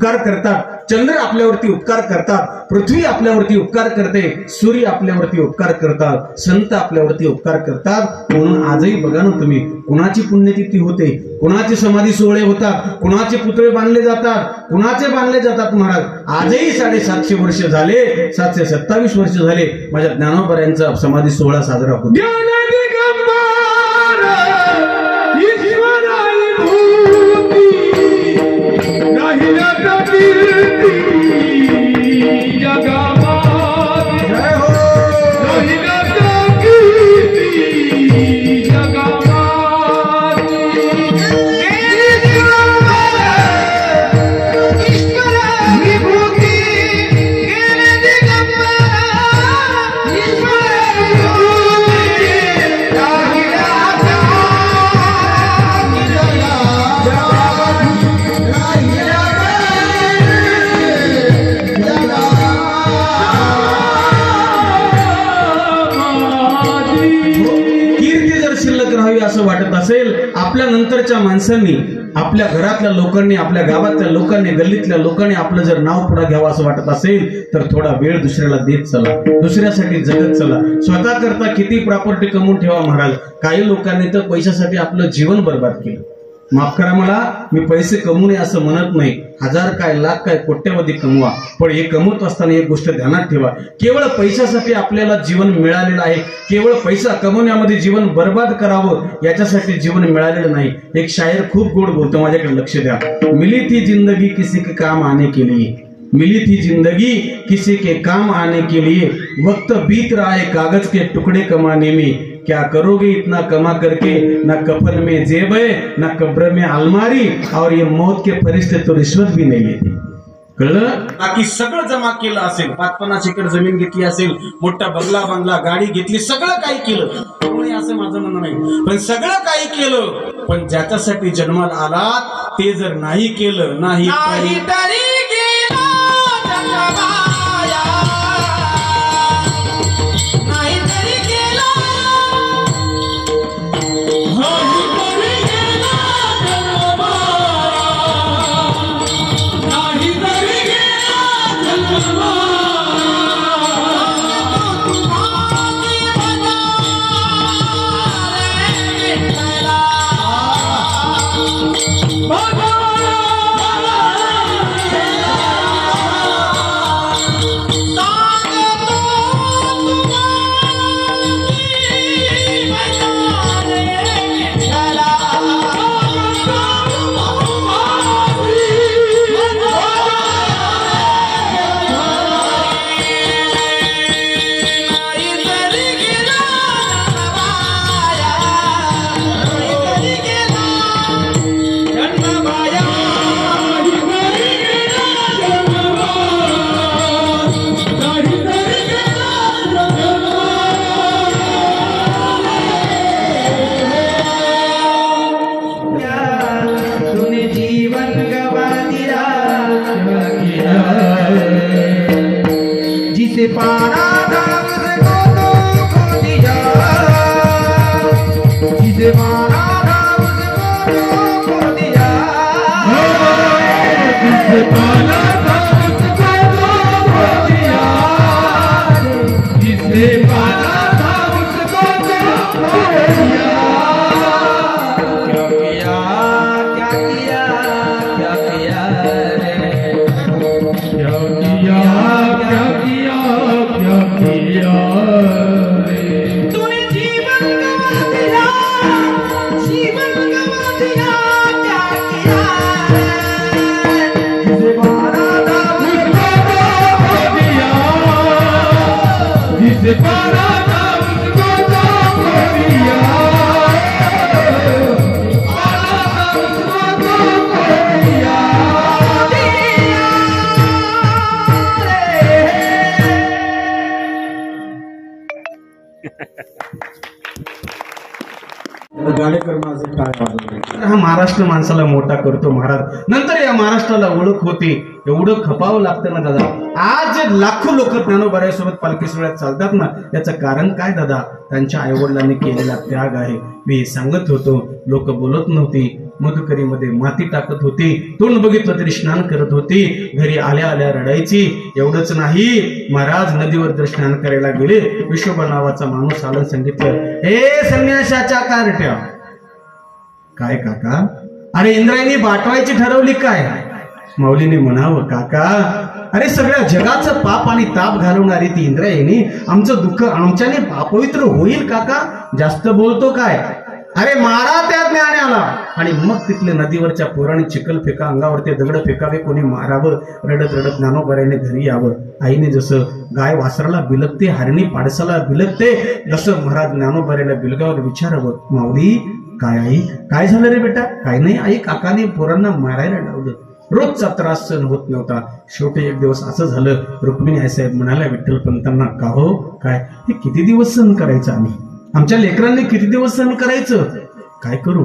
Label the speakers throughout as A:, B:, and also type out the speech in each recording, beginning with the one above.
A: उपकार करतात, चंद्र आपल्यावरती उपकार करतात, पृथ्वी आपल्यावरती उपकार करते, सूर्य आपल्यावरती उपकार करतात, संत आपल्यावरती उपकार करतात. म्हणून आजही बघा ना तुम्ही, कुणाची पुण्यतिथी होते, कुणाचे समाधी सोहळे होतात, कुणाचे पुतळे बांधले जातात, कुणाचे बांधले जातात महाराज. आजही 750 वर्ष झाले, 727 वर्ष झाले माझ्या ज्ञानोबा यांचा समाधी सोहळा साजरा होतो. असं वाटत असेल, आपल्या नंतरच्या माणसांनी, आपल्या घरातल्या लोकांनी, आपल्या गावातल्या लोकांनी, गल्लीतल्या लोकांनी आपलं जर नाव पुढे घ्यावं असं वाटत असेल तर थोडा वेळ दुसऱ्याला देत चला, दुसऱ्यासाठी जगत चला. स्वतः करता किती प्रॉपर्टी कमवून ठेवा महाराज. काही लोकांनी तर पैशासाठी आपलं जीवन बर्बाद केलं. माफ करा मला, मी पैसे कमवू नये असं म्हणत नाही. 1000 काय, लाख काय, कोट्यवधी कमवा, पण हे कमवत असताना एक गोष्ट ध्यानात ठेवा, केवळ पैशासाठी आपल्याला जीवन मिळालेलं आहे, केवळ पैसा कमवण्यामध्ये जीवन बर्बाद करावं याच्यासाठी जीवन मिळालेलं नाही. एक शायर खूप गोड बोलतो, माझ्याकडे लक्ष द्या. मिली थी जिंदगी किसी के काम आने के लिए, मिली थी जिंदगी किसी के काम आने के लिए, वक्त बीत रहा है कागज के टुकड़े कमाने में, क्या करोगे इतना कमा करके, ना कफन में जेब है, ना कब्र में अलमारी, और ये मौत के फरिश्ते तो रिश्वत भी नहीं लेते. कळलं? बाकी सगळं जमा केलं असेल, 5-50 एकर जमीन घेतली असेल, मोठा बंगला बांधला, गाडी घेतली, सगळं काही केलं, असं माझं म्हणणं नाही, पण सगळं काही केलं, पण ज्याच्यासाठी जन्माला आलात ते जर नाही केलं, नाही तरी
B: जिसे पाना था उसको तो खो दिया, जिसे पाना था उसको तो खो दिया, जिसे पाना था उसको तो खो दिया, जिसे पाना था उसको तो खो दिया. क्या किया, क्या किया, क्या किया रे, क्या किया, क्या किया, क्या किया रे, तूने जीवन गवा दिया, जीवन गवा दिया, क्या किया रे, जिसे पाना था उसको तो खो दिया, जिसे पाना था उसको तो खो दिया, पाना था उसको तो खो दिया.
A: गाडेकर माझं काय वाजवलं, हा महाराष्ट्र माणसाला मोठा करतो महाराज. नंतर या महाराष्ट्राला ओळख होते, एवढं खपावं लागतं ना दादा. आज लाखो लोक ज्ञानोबारायांसोबत पालखी सोहळ्यात चालतात ना, याचं कारण काय दादा, त्यांच्या आईवडिलांनी केलेला त्याग आहे. मी सांगत होतो, लोक बोलत नव्हती, मधुकरीमध्ये माती टाकत होती, तोंड बघितलं तरी स्नान करत होती, घरी आल्या आल्या रडायची. एवढंच नाही, महाराज नदीवर जर स्नान करायला गेले, विश्वबा नावाचा माणूस आला, सांगितलं, हे संन्याशाच्या कारट्या, काय काका, अरे इंद्रायणी बाटवायची ठरवली काय? माऊलीने म्हणावं, काका अरे सगळ्या जगाचं पाप आणि ताप घालवणारी ती इंद्रायणी आमचं दुःख आमच्याने अपवित्र होईल काका? जास्त बोलतो काय? अरे मारा त्या ज्ञानाला. आणि मग तिथले नदीवरच्या पोराने चिखल फेका, अंगावरती दगड फेकावे, कोणी मारावं, रडत रडत ज्ञानोबाराने घरी यावं. आईने जसं गाय वासराला बिलकते, हरणी पाडसाला बिलकते, जसं महाराज ज्ञानोबाराला बिलगावर विचारावं, माऊली काय आई, काय झालं रे बेटा? काय नाही आई, काकाने पोरांना मारायला लावलं. रोजचा त्रास सहन होत नव्हता. शेवटी एक दिवस असं झालं, रुक्मिणी आईसाहेब म्हणाल्या विठ्ठल पंतांना, का हो काय, हे किती दिवस सहन करायचं आम्ही? आमच्या लेकरांनी किती दिवस सहन करायचं? काय करू?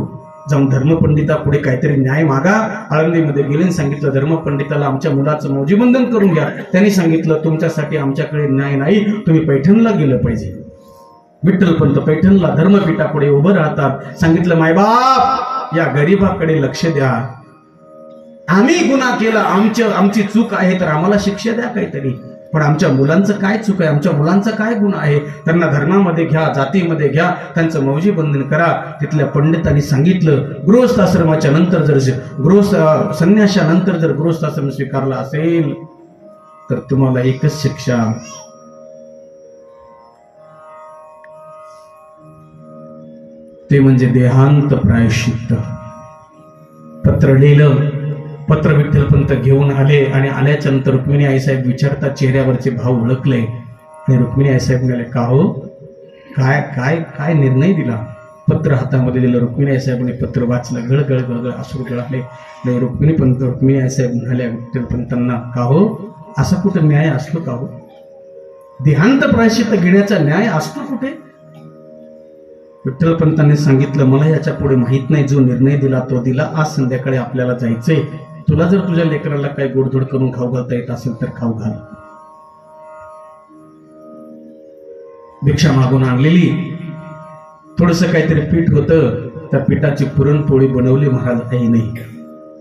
A: जाऊन धर्मपंडिता पुढे काहीतरी न्याय मागा. आळंदीमध्ये गेले, सांगितलं धर्मपंडिताला आमच्या मुलाचं मौजीबंधन करून घ्या. त्यांनी सांगितलं, तुमच्यासाठी आमच्याकडे न्याय नाही, तुम्ही पैठणला गेलं पाहिजे. विठ्ठल पंत पैठणला धर्मपीठापुढे उभं राहतात. सांगितलं, मायबाप या गरीबाकडे लक्ष द्या, आम्ही गुन्हा केला, आमची चूक आहे तर आम्हाला शिक्षा द्या काहीतरी, पण आमच्या मुलांचं काय चूक आहे, आमच्या मुलांचा काय गुन्हा आहे? त्यांना धर्मामध्ये घ्या, जातीमध्ये घ्या, त्यांचं मौजी बंधन करा. तिथल्या पंडितांनी सांगितलं, गृहस्थाश्रमाच्या नंतर जर संन्याशानंतर जर गृहस्थाश्रम स्वीकारला असेल तर तुम्हाला एकच शिक्षा, ते म्हणजे देहांत प्रायश्चित्त. पत्र लिहिलं, पत्र विठ्ठल पंत घेऊन आले आणि आल्याच्या नंतर रुक्मिणी आईसाहेब विचारतात, चेहऱ्यावरचे भाव ओळखले आणि रुक्मिणी आईसाहेब म्हणाले, का हो काय काय काय निर्णय दिला? पत्र हातामध्ये दिलं. रुक्मिणी आईसाहेबांनी पत्र वाचलं, गळगळ गळगळ अश्रू गळाले. रुक्मिणी आईसाहेब म्हणाल्या विठ्ठल पंतांना, का हो असा कुठं न्याय असतो का हो? देहांत प्रायश्चित्त घेण्याचा न्याय असतो कुठे? विठ्ठल पंतांनी सांगितलं, मला याच्या पुढे माहित नाही, जो निर्णय दिला तो दिला. आज संध्याकाळी आपल्याला जायचंय, तुला जर तुझ्या लेकराला काही गोडधोड करून खाऊ घालता येत असेल तर खाऊ घाल. भिक्षा मागून आणलेली, थोडस काहीतरी पीठ होतं, त्या पिठाची पुरणपोळी बनवली महाराज आईने.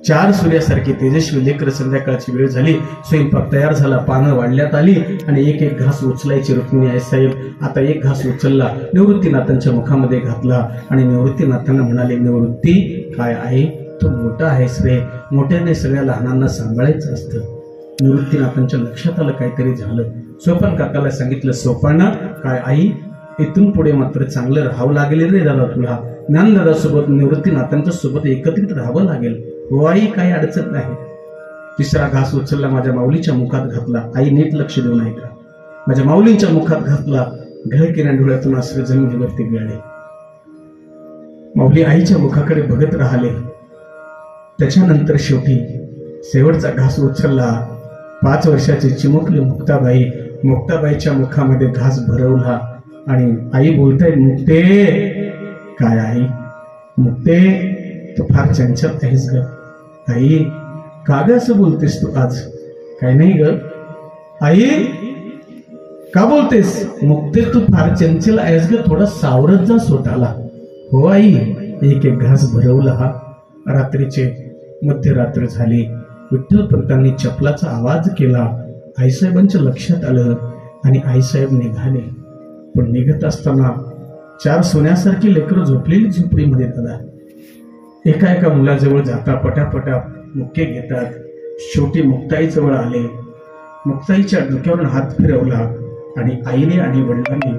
A: 4 सूर्यासारखी तेजस्वी लेकर. संध्याकाळची वेळ झाली, स्वयंपाक तयार झाला, पानं वाढल्यात आली आणि एक एक घास उचलायची रुक्मिणी आईसाहेब. आता एक घास उचलला, निवृत्तीनाथांच्या मुखामध्ये घातला आणि निवृत्तीनाथांना म्हणाले, निवृत्ती काय आहे, तू मोठा आहेस रे, मोठ्याने सगळ्या लहानांना सांभाळायचं असतं. निवृत्तीनाथांच्या लक्षात आलं काहीतरी झालं. सोपान काकाला सांगितलं, सोपाना काय आई, इथून पुढे मात्र चांगलं राहावं लागेल रे दादा तुला. ज्ञानदादा सोबत निवृत्तीनाथांच्या सोबत एकत्रित राहावं लागेल. हो आई, काही अडचण नाही. 3रा घास उचलला, माझ्या माऊलीच्या मुखात घातला. आई नीट लक्ष देऊन ऐका. माझ्या माऊलींच्या मुखात घातला, घळकेऱ्या डोळ्यातून अश्रू जमिनीवरती गळले. माऊली आईच्या मुखाकडे बघत राहिले. त्याच्यानंतर शेवटी शेवटचा घास उचलला. 5 वर्षाची चिमुकली मुक्ताबाईच्या मुखामध्ये घास भरवला आणि आई बोलताय, मुक्ते काय आई, मुक्ते तू फार चंचल आहेस ग. आई का ग असं बोलतेस तू आज? काय नाही ग आई, का बोलतेस? मुक्ते तू फार चंचल आहेस ग, थोडा सावरत जा स्वतःला. हो आई. एक एक घास भरवला. रात्रीचे मध्यरात्र झाली. विठ्ठल पंतांनी चपलाचा आवाज केला. आईसाहेबांच्या लक्षात आलं आणि आईसाहेब निघाले. पण निघत असताना 4 सोन्यासारखी लेकरं झोपलेली झोपडीमध्ये दादा एका एका मुलाजवळ जाता, पटापटा मुक्के घेतात. शेवटी मुक्ताई जवळ आले. मुक्ताईच्या डोक्यावरून हात फिरवला आणि आईने आणि वडिलांनी